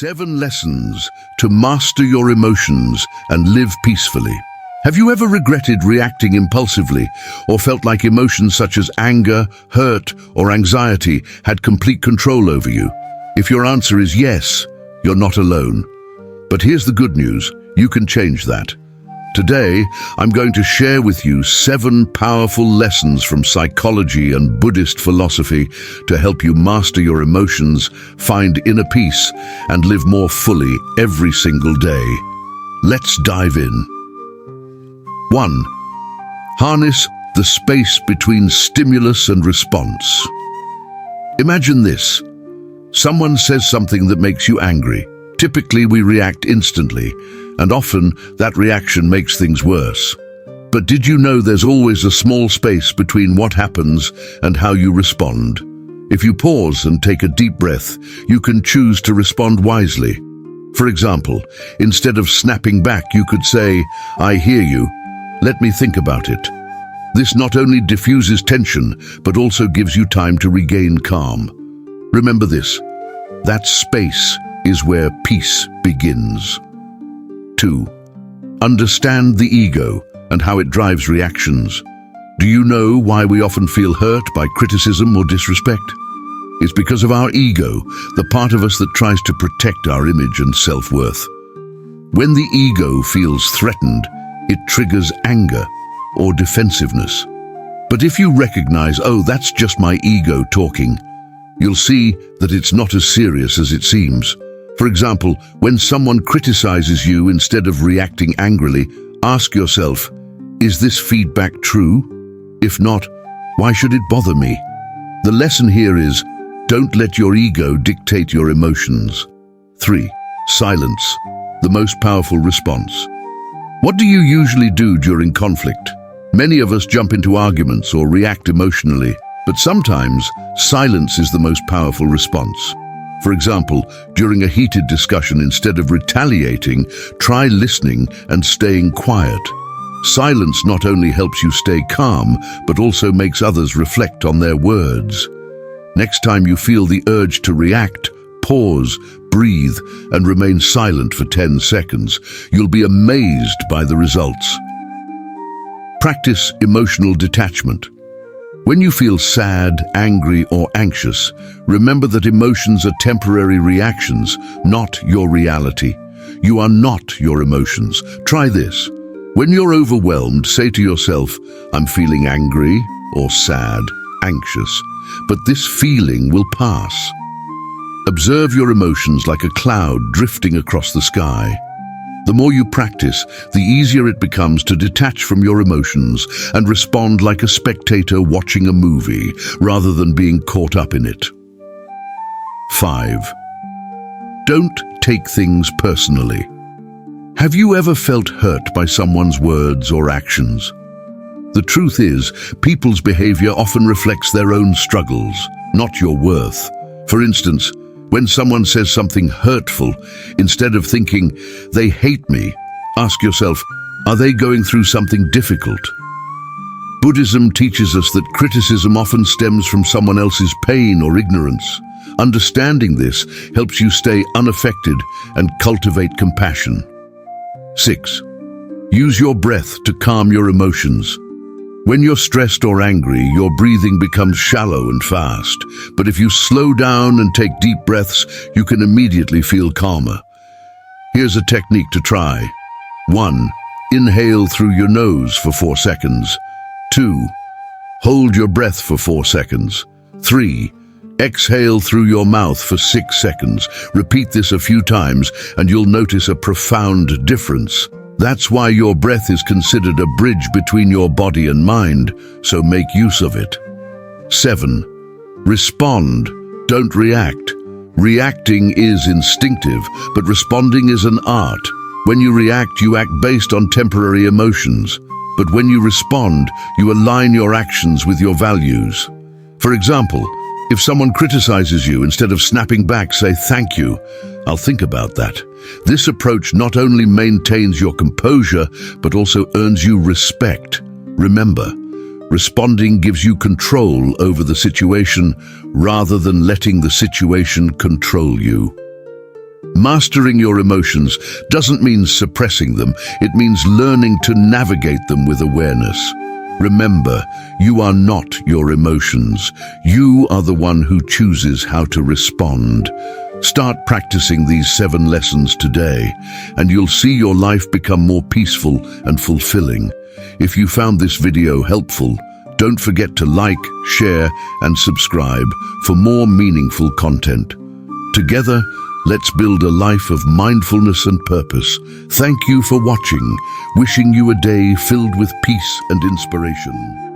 7 lessons to master your emotions and live peacefully. Have you ever regretted reacting impulsively or felt like emotions such as anger, hurt, or anxiety had complete control over you? If your answer is yes, you're not alone. But here's the good news, you can change that. Today, I'm going to share with you 7 powerful lessons from psychology and Buddhist philosophy to help you master your emotions, find inner peace, and live more fully every single day. Let's dive in. 1. Harness the space between stimulus and response. Imagine this. Someone says something that makes you angry. Typically, we react instantly, and often that reaction makes things worse. But did you know there's always a small space between what happens and how you respond? If you pause and take a deep breath, you can choose to respond wisely. For example, instead of snapping back, you could say, "I hear you. Let me think about it." This not only diffuses tension, but also gives you time to regain calm. Remember this, that space is where peace begins. 2. Understand the ego and how it drives reactions. Do you know why we often feel hurt by criticism or disrespect? It's because of our ego, the part of us that tries to protect our image and self-worth. When the ego feels threatened, it triggers anger or defensiveness. But if you recognize, oh, that's just my ego talking, you'll see that it's not as serious as it seems. For example, when someone criticizes you, instead of reacting angrily, ask yourself, is this feedback true? If not, why should it bother me? The lesson here is, don't let your ego dictate your emotions. 3. Silence, the most powerful response. What do you usually do during conflict? Many of us jump into arguments or react emotionally, but sometimes silence is the most powerful response. For example, during a heated discussion, instead of retaliating, try listening and staying quiet. Silence not only helps you stay calm, but also makes others reflect on their words. Next time you feel the urge to react, pause, breathe, and remain silent for 10 seconds. You'll be amazed by the results. Practice emotional detachment. When you feel sad, angry, or anxious, remember that emotions are temporary reactions, not your reality. You are not your emotions. Try this. When you're overwhelmed, say to yourself, I'm feeling angry or sad, anxious, but this feeling will pass. Observe your emotions like a cloud drifting across the sky. The more you practice, the easier it becomes to detach from your emotions and respond like a spectator watching a movie, rather than being caught up in it. 5. Don't take things personally. Have you ever felt hurt by someone's words or actions? The truth is, people's behavior often reflects their own struggles, not your worth. For instance, when someone says something hurtful, instead of thinking, they hate me, ask yourself, are they going through something difficult? Buddhism teaches us that criticism often stems from someone else's pain or ignorance. Understanding this helps you stay unaffected and cultivate compassion. 6. Use your breath to calm your emotions. When you're stressed or angry, your breathing becomes shallow and fast. But if you slow down and take deep breaths, you can immediately feel calmer. Here's a technique to try. 1. Inhale through your nose for 4 seconds. 2. Hold your breath for 4 seconds. 3. Exhale through your mouth for 6 seconds. Repeat this a few times and you'll notice a profound difference. That's why your breath is considered a bridge between your body and mind, so make use of it. 7. Respond, don't react. Reacting is instinctive, but responding is an art. When you react, you act based on temporary emotions. But when you respond, you align your actions with your values. For example, if someone criticizes you, instead of snapping back, say, "Thank you. I'll think about that." This approach not only maintains your composure, but also earns you respect. Remember, responding gives you control over the situation rather than letting the situation control you. Mastering your emotions doesn't mean suppressing them. It means learning to navigate them with awareness. Remember, you are not your emotions. You are the one who chooses how to respond. Start practicing these 7 lessons today, and you'll see your life become more peaceful and fulfilling. If you found this video helpful, don't forget to like, share, and subscribe for more meaningful content. Together, let's build a life of mindfulness and purpose. Thank you for watching, wishing you a day filled with peace and inspiration.